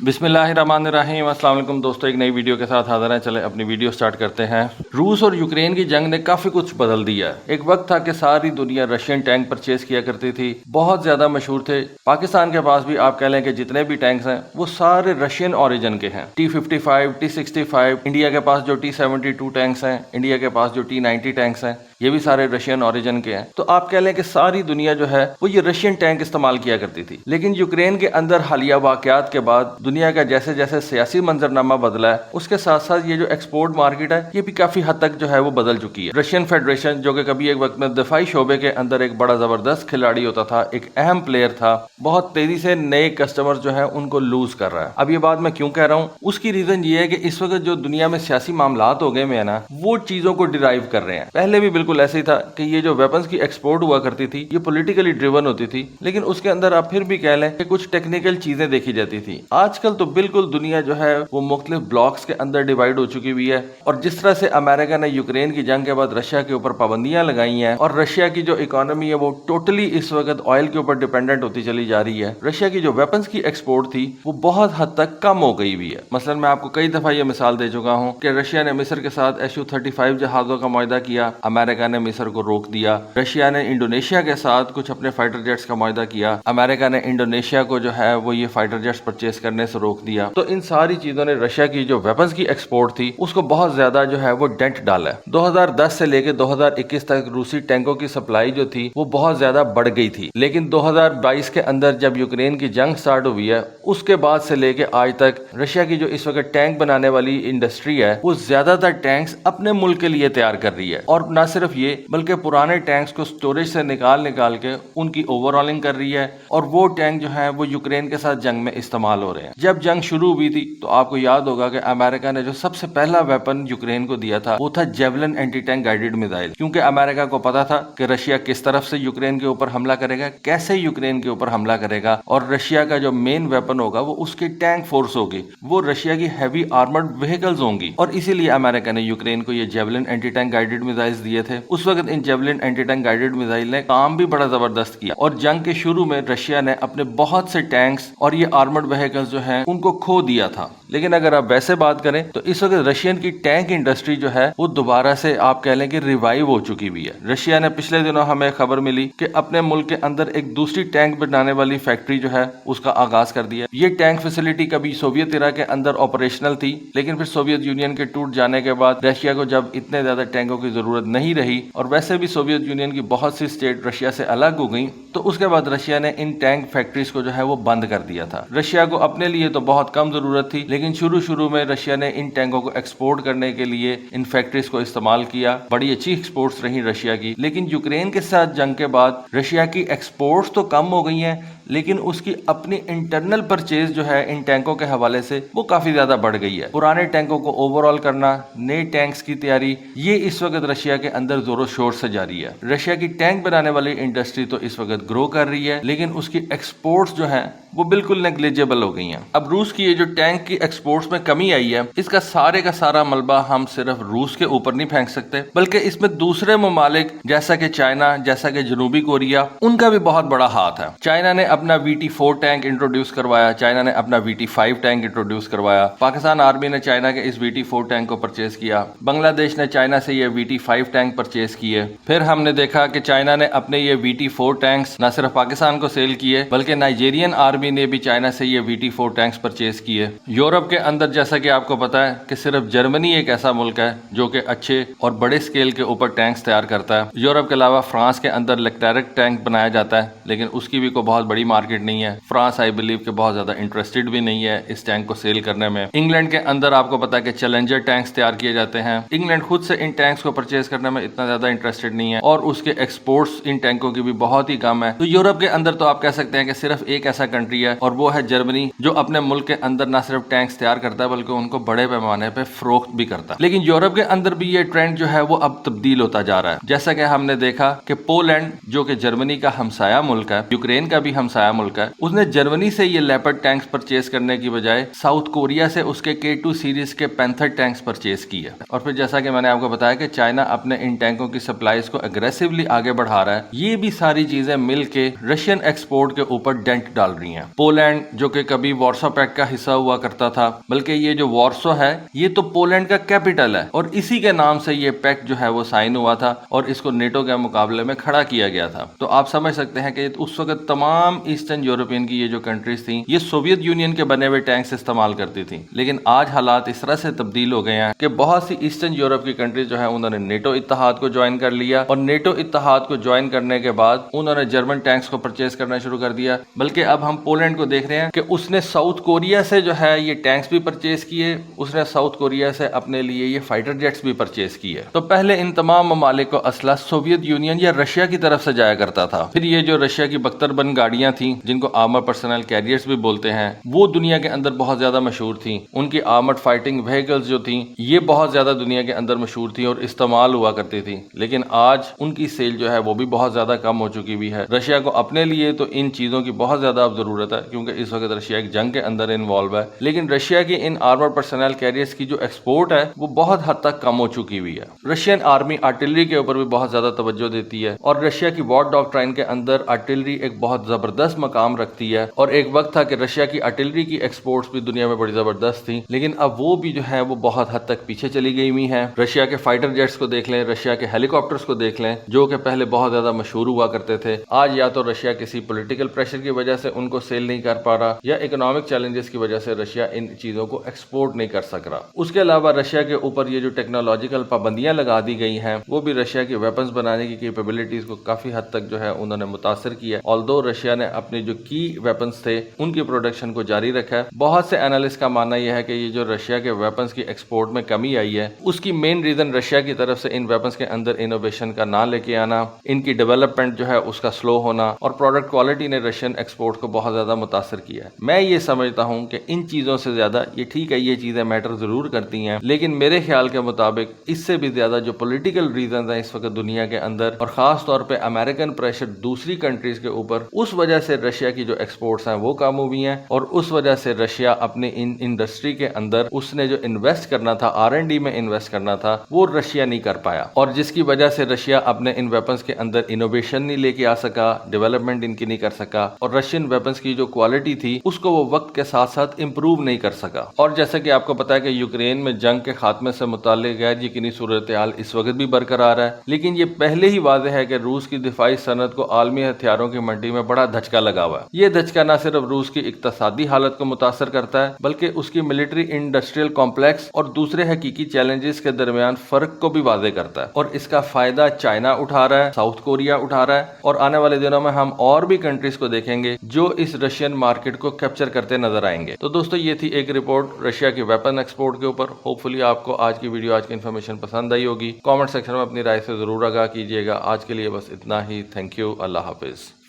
बिस्मिल्लाहिर्रहमानिर्रहीम। अस्सलाम वालेकुम दोस्तों, एक नई वीडियो के साथ हाजिर हैं। चले अपनी वीडियो स्टार्ट करते हैं। रूस और यूक्रेन की जंग ने काफ़ी कुछ बदल दिया है। एक वक्त था कि सारी दुनिया रशियन टैंक परचेज किया करती थी, बहुत ज़्यादा मशहूर थे। पाकिस्तान के पास भी आप कह लें कि जितने भी टैंक्स हैं वो सारे रशियन ओरिजिन के हैं। T-55, T-65, इंडिया के पास जो T-72 टैंक्स हैं, इंडिया के पास जो T-90 टैंक्स हैं, ये भी सारे रशियन ओरिजिन के हैं। तो आप कह लें कि सारी दुनिया जो है वो ये रशियन टैंक इस्तेमाल किया करती थी। लेकिन यूक्रेन के अंदर हालिया वाकयात के बाद दुनिया का जैसे जैसे सियासी मंजरनामा बदला है, उसके साथ साथ ये जो एक्सपोर्ट मार्केट है ये भी काफी हद तक जो है वो बदल चुकी है। रशियन फेडरेशन, जो कि कभी एक वक्त में दिफाई शोबे के अंदर एक बड़ा जबरदस्त खिलाड़ी होता था, एक अहम प्लेयर था, बहुत तेजी से नए कस्टमर जो है उनको लूज कर रहा है। अब ये बात मैं क्यों कह रहा हूँ, उसकी रीजन ये है कि इस वक्त जो दुनिया में सियासी मामलात हो गए में है ना, वो चीजों को डिराइव कर रहे हैं। पहले भी बिल्कुल ऐसे ही था कि ये जो वेपन्स की एक्सपोर्ट हुआ करती थी ये पॉलिटिकली ड्रिवन होती थी, लेकिन उसके अंदर आप फिर भी कह लें कि कुछ टेक्निकल चीजें देखी जाती थी। आजकल तो बिल्कुल दुनिया जो है वो मुख्तलिफ ब्लॉक्स के अंदर डिवाइड हो चुकी हुई है। और जिस तरह से अमेरिका ने यूक्रेन की जंग के बाद रशिया के ऊपर पाबंदियां लगाई हैं और रशिया की जो इकोनॉमी है वो टोटली इस वक्त ऑयल के ऊपर डिपेंडेंट होती चली जा रही है, रशिया की जो वेपन्स की एक्सपोर्ट थी वो बहुत हद तक कम हो गई हुई है। मसलन मैं आपको कई दफा ये मिसाल दे चुका हूँ कि रशिया ने मिस्र के साथ Su-35 जहाजों का मुआहदा किया, अमेरिका ने मिस्र को रोक दिया। रशिया ने इंडोनेशिया के साथ कुछ अपने फाइटर जेट्स का मुआहदा किया, अमेरिका ने इंडोनेशिया को जो है वो ये फाइटर जेट्स परचेज करने से रोक दिया। तो इन सारी चीजों ने रशिया की जो वेपन्स की एक्सपोर्ट थी उसको बहुत ज्यादा जो है वो डेंट डाला है। 2010 से लेकर 2021 तक रूसी टैंकों की सप्लाई जो थी वो बहुत ज्यादा बढ़ गई थी। लेकिन 2022 के अंदर जब यूक्रेन की जंग स्टार्ट हुई है, उसके बाद से लेकर आज तक रशिया की जो इस वक्त टैंक बनाने वाली इंडस्ट्री है वो ज्यादातर टैंक्स अपने मुल्क के लिए तैयार कर रही है। और न सिर्फ ये बल्कि पुराने टैंक्स को स्टोरेज से निकाल के उनकी ओवरऑलिंग कर रही है, और वो टैंक जो है वो यूक्रेन के साथ जंग में इस्तेमाल हो रहे हैं। जब जंग शुरू हुई थी तो आपको याद होगा कि अमेरिका ने जो सबसे पहला वेपन यूक्रेन को दिया था वो था javelin anti tank guided missile, क्योंकि अमेरिका को पता था कि रशिया किस तरफ से यूक्रेन के ऊपर हमला करेगा, कैसे यूक्रेन के ऊपर हमला करेगा, और रशिया का जो मेन वेपन होगा वो उसकी टैंक फोर्स होगी, वो रशिया की हैवी आर्मर्ड व्हीकल्स होंगी। और इसीलिए अमेरिका ने यूक्रेन को ये javelin anti tank guided missiles दिए थे। उस वक्त इन javelin anti tank guided missile ने काम भी बड़ा जबरदस्त किया, और जंग के शुरू में रशिया ने अपने बहुत से टैंक्स और ये आर्मर्ड व्हीकल्स जो हैं उनको खो दिया था। लेकिन अगर आप वैसे बात करें तो इस वक्त रशियन की टैंक इंडस्ट्री जो है वो दोबारा से आप कह लें कि रिवाइव हो चुकी हुई है। रशिया ने पिछले दिनों हमें खबर मिली कि अपने मुल्क के अंदर एक दूसरी टैंक बनाने वाली फैक्ट्री जो है उसका आगाज कर दिया। ये टैंक फैसिलिटी कभी सोवियत इरा के अंदर ऑपरेशनल थी, लेकिन फिर सोवियत यूनियन के टूट जाने के बाद रशिया को जब इतने ज्यादा टैंकों की जरूरत नहीं रही, और वैसे भी सोवियत यूनियन की बहुत सी स्टेट रशिया से अलग हो गई, तो उसके बाद रशिया ने इन टैंक फैक्ट्रीज को जो है वो बंद कर दिया था। रशिया को अपने लिए तो बहुत कम जरूरत थी, लेकिन शुरू में रशिया ने इन टैंकों को एक्सपोर्ट करने के लिए इन फैक्ट्रीज को इस्तेमाल किया। बड़ी अच्छी एक्सपोर्ट्स रही रशिया की। लेकिन यूक्रेन के साथ जंग के बाद रशिया की एक्सपोर्ट्स तो कम हो गई हैं, लेकिन उसकी अपनी इंटरनल परचेज जो है इन टैंकों के हवाले से वो काफी ज्यादा बढ़ गई है। पुराने टैंकों को ओवरऑल करना, नए टैंक्स की तैयारी, ये इस वक्त रशिया के अंदर जोरों शोर से जारी है। रशिया की टैंक बनाने वाली इंडस्ट्री तो इस वक्त ग्रो कर रही है, लेकिन उसकी एक्सपोर्ट्स जो है वो बिल्कुल नेग्लिजिबल हो गई हैं। अब रूस की ये जो टैंक की एक्सपोर्ट्स में कमी आई है, इसका सारे का सारा मलबा हम सिर्फ रूस के ऊपर नहीं फेंक सकते, बल्कि इसमें दूसरे ममालिक जैसा कि चाइना, जैसा कि जनूबी कोरिया, उनका भी बहुत बड़ा हाथ है। चाइना ने अपना VT-4 टैंक इंट्रोड्यूस करवाया, चाइना ने अपना VT-5 टैंक इंट्रोड्यूस करवाया, पाकिस्तान आर्मी ने चाइना के इस VT-4 टैंक को परचेज किया, बांग्लादेश ने चाइना से ये VT-5 टैंक परचेज किए। फिर हमने देखा कि चाइना ने अपने ये VT-4 टैंक्स न सिर्फ पाकिस्तान को सेल किए, बल्कि नाइजीरियन आर्मी ने भी चाइना से ये VT-4 टैंक्स परचेज किए। यूरोप के अंदर जैसा कि आपको पता है कि सिर्फ जर्मनी एक ऐसा मुल्क है जो कि अच्छे और बड़े स्केल के ऊपर टैंक्स तैयार करता है। यूरोप के अलावा फ्रांस के अंदर लेक्टेरिक टैंक बनाया जाता है, लेकिन उसकी भी कोई बहुत बड़ी मार्केट नहीं है। फ्रांस आई बिलीव के बहुत ज्यादा इंटरेस्टेड भी नहीं है इस टैंक को सेल करने में। इंग्लैंड के अंदर आपको पता है कि चैलेंजर टैंक्स तैयार किए जाते हैं। इंग्लैंड खुद से इन टैंक्स को परचेज करने में इतना ज्यादा इंटरेस्टेड नहीं है, और उसके एक्सपोर्ट्स इन टैंकों की भी बहुत ही कम है। तो यूरोप के अंदर तो आप कह सकते हैं कि सिर्फ एक ऐसा कंट्री है, और वो है जर्मनी, जो अपने मुल्क के अंदर न सिर्फ टैंक्स तैयार करता है बल्कि उनको बड़े पैमाने पे फरोख्त भी करता है। लेकिन यूरोप के अंदर भी ये ट्रेंड जो है वो अब तब्दील होता जा रहा है। जैसा कि हमने देखा कि पोलैंड, जो कि जर्मनी का हमसाया मुल्क है, यूक्रेन का भी हमसाया हमसाया मुल्क है, उसने जर्मनी से ये लेपर्ड टैंक्स परचेज करने की बजाय साउथ कोरिया से उसके K2 सीरीज के पैंथर टैंक्स परचेज किए। और फिर जैसा कि मैंने आपको बताया कि चाइना अपने इन टैंकों की सप्लाईज को एग्रेसिवली आगे बढ़ा रहा है। ये भी सारी चीजें मिलके रशियन एक्सपोर्ट के ऊपर डेंट डाल रही हैं। पोलैंड जो कि कभी वॉर्सो पैक्ट का हिस्सा हुआ करता था, बल्कि ये जो वॉर्सो है ये तो पोलैंड का कैपिटल है और इसी के नाम से ये पैक्ट जो है वो साइन हुआ था और इसको नेटो के मुकाबले में खड़ा किया गया था। तो आप समझ सकते हैं कि उस वक्त तमाम ईस्टर्न यूरोपियन की ये जो कंट्रीज थी ये सोवियत यूनियन के बने हुए टैंक्स इस्तेमाल करती थी। लेकिन आज हालात इस तरह से तब्दील हो गए हैं कि बहुत सी ईस्टर्न यूरोप की कंट्रीज जो है उन्होंने नेटो इत्तेहाद को ज्वाइन कर लिया और नेटो इत्तेहाद को ज्वाइन करने के बाद उन्होंने जर्मन टैंक्स को परचेज करना शुरू कर दिया। बल्कि अब हम पोलैंड को देख रहे हैं कि उसने साउथ कोरिया से जो है ये टैंक्स भी परचेज किए, उसने साउथ कोरिया से अपने लिए ये फाइटर जेट्स भी परचेज किए। तो पहले इन तमाम ममालिक को असला सोवियत यूनियन या रशिया की तरफ से जाया करता था। फिर ये जो रशिया की बख्तरबंद गाड़ियां थी जिनको आर्मर पर्सनल कैरियर्स भी बोलते हैं, वो दुनिया के अंदर बहुत ज्यादा मशहूर थी। उनकी आर्मर्ड फाइटिंग व्हीकल्स जो थी ये बहुत ज्यादा दुनिया के अंदर मशहूर थी और इस्तेमाल हुआ करती थी। लेकिन आज उनकी सेल जो है वो भी बहुत ज्यादा कम हो चुकी भी है। रशिया को अपने लिए तो इन चीजों की बहुत ज्यादा अब जरूरत है क्योंकि इस वक्त रशिया एक जंग के अंदर इन्वॉल्व है। लेकिन रशिया की इन आर्मर्ड पर्सनल कैरियर्स की जो एक्सपोर्ट है वो बहुत हद तक कम हो चुकी हुई है। रशियन आर्मी आर्टिलरी के ऊपर भी बहुत ज्यादा तवज्जो देती है और रशिया की वॉर डॉक्ट्राइन के अंदर आर्टिलरी एक बहुत जबरदस्त मकाम रखती है। और एक वक्त था कि रशिया की आर्टिलरी की एक्सपोर्ट्स भी दुनिया में बड़ी जबरदस्त थी, लेकिन अब वो भी जो है वो बहुत हद तक पीछे चली गई हुई है। रशिया के फाइटर जेट्स को देख लें, रशिया के हेलीकॉप्टर्स को देख लें जो कि पहले बहुत ज्यादा मशहूर हुआ करते थे। आज या तो रशिया किसी पॉलिटिकल प्रेशर की वजह से उनको सेल नहीं कर पा रहा या इकोनॉमिक चैलेंजेस की वजह से रशिया इन चीजों को एक्सपोर्ट नहीं कर सक रहा। उसके अलावा रशिया के ऊपर ये जो टेक्नोलॉजिकल पाबंदियां लगा दी गई हैं वो भी रशिया की वेपन्स बनाने की कैपेबिलिटीज को काफी हद तक जो है उन्होंने मुतासर किया। ऑल्दो रशिया ने अपने जो की वेपन्स थे उनकी प्रोडक्शन को जारी रखा है। बहुत से एनालिस्ट का मानना यह है कि ये जो रशिया के वेपन्स की एक्सपोर्ट में कमी आई है उसकी मेन रीजन रशिया की तरफ से इन वेपन्स के अंदर इनोवेशन का ना लेके आना, इनकी डेवलपमेंट जो है उसका स्लो होना और प्रोडक्ट क्वालिटी ने रशियन एक्सपोर्ट को बहुत ज्यादा मुतासर किया है। मैं ये समझता हूं कि इन चीजों से ज्यादा ये ठीक है, ये चीजें मैटर जरूर करती हैं, लेकिन मेरे ख्याल के मुताबिक इससे भी ज्यादा जो पॉलिटिकल रीजन है इस वक्त दुनिया के अंदर और खास तौर पे अमेरिकन प्रेशर दूसरी कंट्रीज के ऊपर, उस वजह से रशिया की जो एक्सपोर्ट्स हैं वो कम हुई हैं और उस वजह से रशिया अपनी इन इंडस्ट्री के अंदर उसने जो इन्वेस्ट करना था, R&D में इन्वेस्ट करना था, वो रशिया नहीं कर पाया और जिसकी वजह से रशिया अपने इन वेपन्स के अंदर इनोवेशन नहीं लेके आ सका, डेवलपमेंट इनकी नहीं कर सका और रशियन वेपन्स की जो क्वालिटी थी उसको वो वक्त के साथ साथ इंप्रूव नहीं कर सका। और जैसे कि आपको पता है कि यूक्रेन में जंग के खात्मे से मुताल्लिक गैर यकीनी सूरत हाल इस वक्त भी बरकरार है, लेकिन ये पहले ही वाज़ेह है कि रूस की दिफाई सनत को आलमी हथियारों की मंडी में बड़ा धचका लगा हुआ है। ये धचका न सिर्फ रूस की इक्तसादी हालत को मुतासर करता है बल्कि उसकी मिलिट्री इंडस्ट्रियल कॉम्प्लेक्स और दूसरे हकीकी चैलेंजेस के दरमियान फर्क को भी वाज़ेह करता है और इसका फायदा चाइना उठा रहा है, साउथ कोरिया उठा रहा है और आने वाले दिनों में हम और भी कंट्रीज को देखेंगे जो इस रशियन मार्केट को कैप्चर करते नजर आएंगे। तो दोस्तों ये थी एक रिपोर्ट रशिया की वेपन एक्सपोर्ट के ऊपर। होपफुली आपको आज की वीडियो, आज की इन्फॉर्मेशन पसंद आई होगी। कमेंट सेक्शन में अपनी राय से जरूर आगाह कीजिएगा। आज के लिए बस इतना ही। Thank you. Allah Hafiz.